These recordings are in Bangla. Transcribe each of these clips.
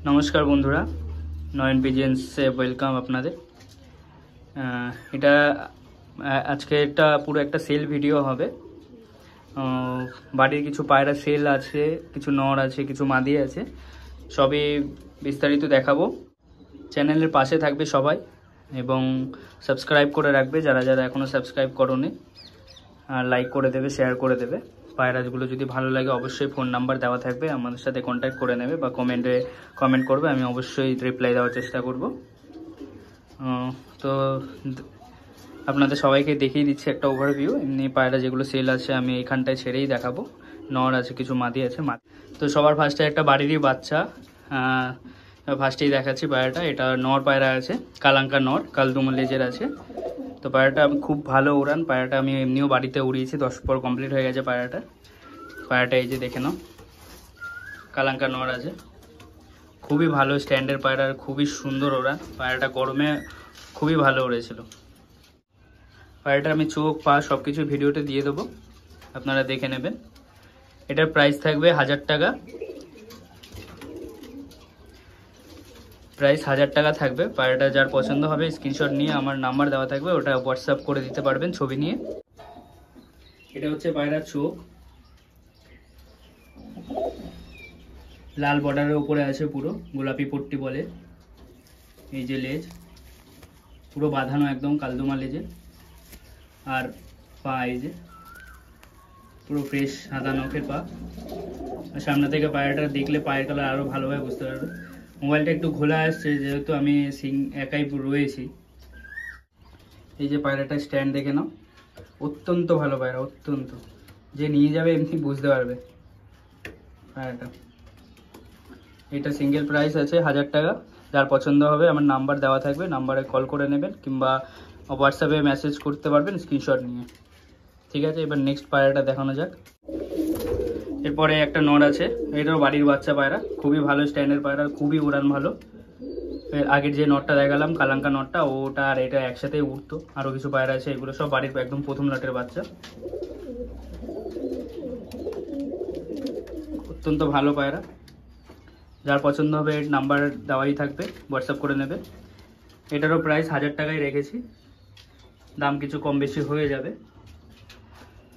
নমস্কার বন্ধুরা, নয়ন পিজেন্সে ওয়েলকাম আপনাদের। এটা আজকে একটা পুরো একটা সেল ভিডিও হবে। বাড়ির কিছু পায়রা সেল আছে, কিছু নর আছে, কিছু মাদি আছে, সবই বিস্তারিত দেখাবো। চ্যানেলের পাশে থাকবে সবাই এবং সাবস্ক্রাইব করে রাখবে যারা যারা এখনও সাবস্ক্রাইব করোনি, আর লাইক করে দেবে, শেয়ার করে দেবে। পায়রাগুলো যদি ভালো লাগে অবশ্যই ফোন নাম্বার দেওয়া থাকবে, আমাদের সাথে কন্ট্যাক্ট করে নেবে বা কমেন্ট করবে, আমি অবশ্যই রিপ্লাই দেওয়ার চেষ্টা করব। তো আপনাদের সবাইকে দেখিয়ে দিচ্ছি একটা ওভারভিউ। এমনি পায়রা যেগুলো সেল আছে আমি এখানটায় ছেড়েই দেখাবো। নর আছে, কিছু মাদি আছে। তো সবার ফার্স্টে একটা বাড়িরই বাচ্চা ফার্স্টেই দেখাচ্ছি পায়রাটা। এটা নর পায়রা আছে, কালাঙ্কা নর, কালদুমা লেজের আছে। তো পায়রাটা আমি খুব ভালো উড়ান। পায়রাটা আমি এমনিও বাড়িতে উড়িয়েছি, 10 পর কমপ্লিট হয়ে গেছে পায়রাটা এই যে দেখে নাও, কালাঙ্কা নর আছে। খুবই ভালো স্ট্যান্ডের পায়রা, খুবই সুন্দর ওড়ান। পায়রাটা গরমে খুবই ভালো উড়েছিল। পায়রাটা আমি চোখ পা সব কিছু ভিডিওতে দিয়ে দেবো, আপনারা দেখে নেবেন। এটার প্রাইস থাকবে 1000 টাকা। প্রাইস 1000 টাকা থাকবে। পায়রাটা যার পছন্দ হবে স্ক্রিনশট নিয়ে আমার নাম্বার দেওয়া থাকবে, ওটা হোয়াটসঅ্যাপ করে দিতে পারবেন ছবি নিয়ে। এটা হচ্ছে পায়রার চোখ, লাল বর্ডারের উপরে আছে, পুরো গোলাপি পট্টি বলে। এই যে লেজ পুরো বাঁধানো একদম কালদুমা লেজে। আর পা এই যে পুরো ফ্রেশ সাদা নখের পা। আর সামনে থেকে পায়রাটা দেখলে পায়ের কালার আরও ভালোভাবে বুঝতে পারবে। মোবাইলটা একটু ঘোলা আসছে যেহেতু আমি একাই রয়েছি। এই যে পায়রাটা স্ট্যান্ড দেখে নাও, অত্যন্ত ভালো পায়রা, অত্যন্ত। যে নিয়ে যাবে এমনি বুঝতে পারবে পায়রাটা। এটা সিঙ্গেল প্রাইস আছে 1000 টাকা। যার পছন্দ হবে আমার নাম্বার দেওয়া থাকবে, নাম্বারে কল করে নেবেন কিংবা হোয়াটসঅ্যাপে মেসেজ করতে পারবেন স্ক্রিনশট নিয়ে। ঠিক আছে, এবার নেক্সট পায়রাটা দেখানো যাক। এরপরে একটা নর আছে, এটাও বাড়ির বাচ্চা পায়রা, খুবই ভালো স্ট্যান্ডের পায়রা, খুবই উড়ান ভালো। আগের যে নটটা দেখালাম কালাঙ্কা নটটা, ওটা আর এটা একসাথেই উঠতো। আরও কিছু পায়রা আছে, এগুলো সব বাড়ির একদম প্রথম লটের বাচ্চা। অত্যন্ত ভালো পায়রা, যার পছন্দ হবে নাম্বার দেওয়াই থাকবে, হোয়াটসঅ্যাপ করে নেবে। এটারও প্রাইস 1000 টাকায় রেখেছি, দাম কিছু কম বেশি হয়ে যাবে।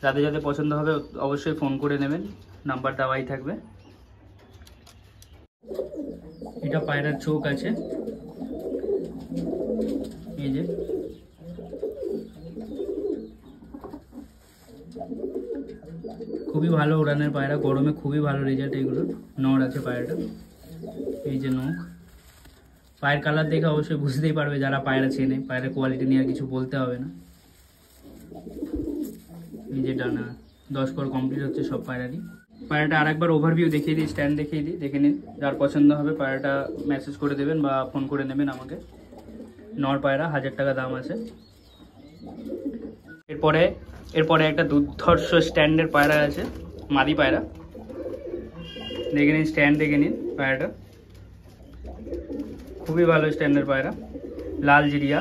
যাদের যাদের পছন্দ হবে অবশ্যই ফোন করে নেবেন, নাম্বার দেওয়াই থাকবে। এটা পায়রার চোখ আছে, এই যে খুবই ভালো উড়ানের পায়রা, গরমে খুবই ভালো রেজাল্ট এগুলো। নর আছে পায়রাটা, এই যে নখ। পায়ের কালার দেখে অবশ্যই বুঝতেই পারবে যারা পায়রা চেনে, পায়রা কোয়ালিটি নিয়ে আর কিছু বলতে হবে না। এই যে ডানা 10 পর কমপ্লিট হচ্ছে সব পায়রারই। পায়রাটা আরেকবার ওভারভিউ দেখিয়ে দিই, স্ট্যান্ড দেখিয়ে দিই, দেখে নিন। যার পছন্দ হবে পায়রাটা মেসেজ করে দেবেন বা ফোন করে নেবেন আমাকে। নর পায়রা 1000 টাকা দাম আছে। এরপরে একটা দুর্ধর্ষ স্ট্যান্ডের পায়রা আছে, মাদি পায়রা। দেখে নিন স্ট্যান্ড, দেখে নিন পায়রাটা, খুবই ভালো স্ট্যান্ডের পায়রা, লাল জিরিয়া।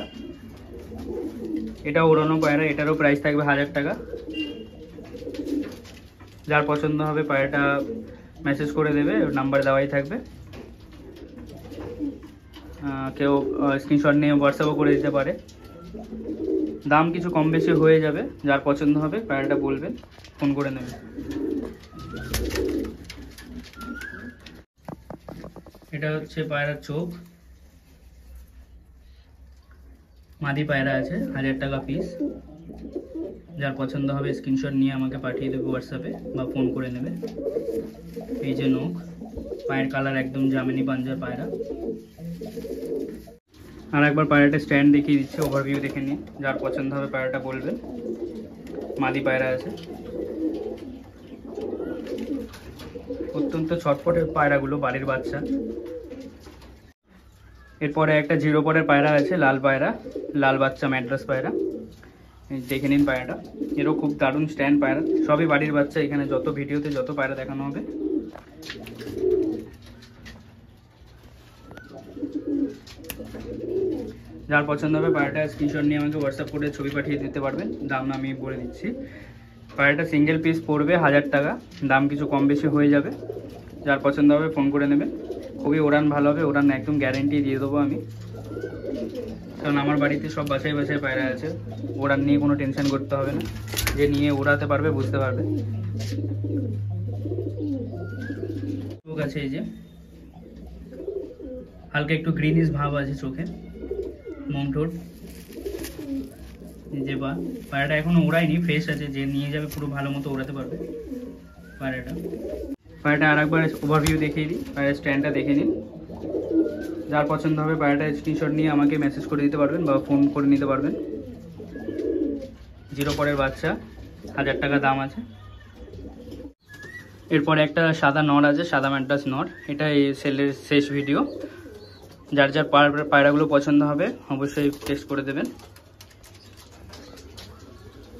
এটা ওড়ানো পায়রা, এটারও প্রাইস থাকবে 1000 টাকা। যার পছন্দ হবে পায়রাটা মেসেজ করে দেবে, নাম্বার দেওয়াই থাকবে। কেউ স্ক্রিনশট নিয়ে হোয়াটসঅ্যাপও করে দিতে পারে। দাম কিছু কম বেশি হয়ে যাবে, যার পছন্দ হবে পায়রাটা বলবেন, ফোন করে নেবেন। এটা হচ্ছে পায়রার চোখ, মাদি পায়রা আছে, 1000 টাকা পিস। যার পছন্দ হবে স্ক্রিনশট নিয়ে আমাকে পাঠিয়ে দেবে হোয়াটসঅ্যাপে বা ফোন করে নেবে। এই যে নখ, পায়ের কালার একদম জামিনি পাঞ্জার পায়রা। আর একবার পায়রাটা স্ট্যান্ড দেখিয়ে দিচ্ছে, ওভারভিউ দেখে নিন। যার পছন্দ হবে পায়রাটা বলবেন। মাদি পায়রা আছে, অত্যন্ত ছটপটের পায়রাগুলো, বাড়ির বাচ্চা। এরপরে একটা 0 পরের পায়রা আছে, লাল পায়রা, লাল বাচ্চা ম্যাড্রাস পায়রা। দেখে নিন পায়রাটা, এরও খুব দারুণ স্ট্যান্ড পায়রা, সবই বাড়ির বাচ্চা। এখানে যত ভিডিওতে যত পায়রা দেখানো হবে। যার পছন্দ হবে পায়রাটা স্ক্রিনশট নিয়ে আমাকে হোয়াটসঅ্যাপ করে ছবি পাঠিয়ে দিতে পারবেন। দাম আমি বলে দিচ্ছি, পায়রাটা সিঙ্গেল পিস পড়বে 1000 টাকা, দাম কিছু কম বেশি হয়ে যাবে। যার পছন্দ হবে ফোন করে নেবেন। খুবই উড়ান ভালো হবে, উড়ান একদম গ্যারেন্টি দিয়ে দেবো আমি, কারণ আমার বাড়িতে সব বাসায় বাসায় পায়রা আছে, উড়ান নিয়ে কোনো টেনশন করতে হবে না, যে নিয়ে উড়াতে পারবে বুঝতে পারবে। চোখ আছে এই যে হালকা একটু গ্রিনিশ ভাব আছে চোখে, মোম ঠোঁট, যে পায়রাটা এখনো ওড়ায়নি, ফ্রেশ আছে, যে নিয়ে যাবে পুরো ভালো মতো ওড়াতে পারবে পায়রাটা আর একবার ওভারভিউ দেখিয়ে দিই, পায়রার স্ট্যান্ডটা দেখে নিন। যার পছন্দ হবে পায়রাটা স্ক্রিনশট নিয়ে আমাকে মেসেজ করে দিতে পারবেন বা ফোন করে নিতে পারবেন। 0 পরের বাচ্চা, 1000 টাকা দাম আছে। এরপরে একটা সাদা নর আছে, সাদা ম্যাড্রাস নর, এটা এই সেলের শেষ ভিডিও। যার যার পায়রাগুলো পছন্দ হবে অবশ্যই টেক্সট করে দেবেন।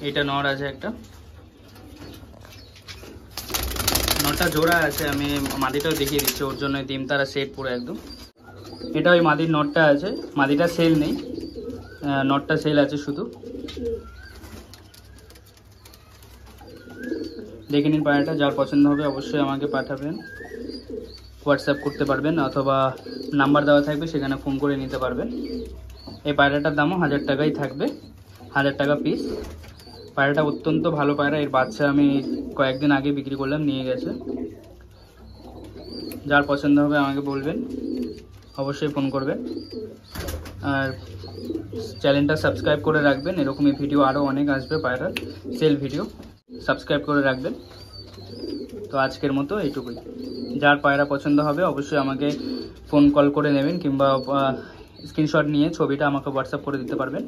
এটা নর আছে একটা, নরটা জোড়া আছে, আমি মাদিটাও দেখিয়ে দিচ্ছি, ওর জন্য ডিম তারা সেট পুরো একদম। এটা ওই মাদির নটটা আছে, মাদিটা সেল নেই, নটটা সেল আছে শুধু। দেখে নিন পায়রাটা, যার পছন্দ হবে অবশ্যই আমাকে পাঠাবেন, হোয়াটসঅ্যাপ করতে পারবেন অথবা নাম্বার দেওয়া থাকবে সেখানে ফোন করে নিতে পারবেন। এই পায়রাটার দামও 1000 টাকাই থাকবে, 1000 টাকা পিস। পায়রাটা অত্যন্ত ভালো পায়রা, এর বাচ্চা আমি কয়েকদিন আগে বিক্রি করলাম, নিয়ে গেছে। যার পছন্দ হবে আমাকে বলবেন, অবশ্যই ফোন করবেন। আর চ্যানেলটা সাবস্ক্রাইব করে রাখবেন, এরকমই ভিডিও আরও অনেক আসবে পায়রার সেল ভিডিও, সাবস্ক্রাইব করে রাখবেন। তো আজকের মতো এইটুকুই। যার পায়রা পছন্দ হবে অবশ্যই আমাকে ফোন কল করে নেবেন, কিংবা স্ক্রিনশট নিয়ে ছবিটা আমাকে হোয়াটসঅ্যাপ করে দিতে পারবেন।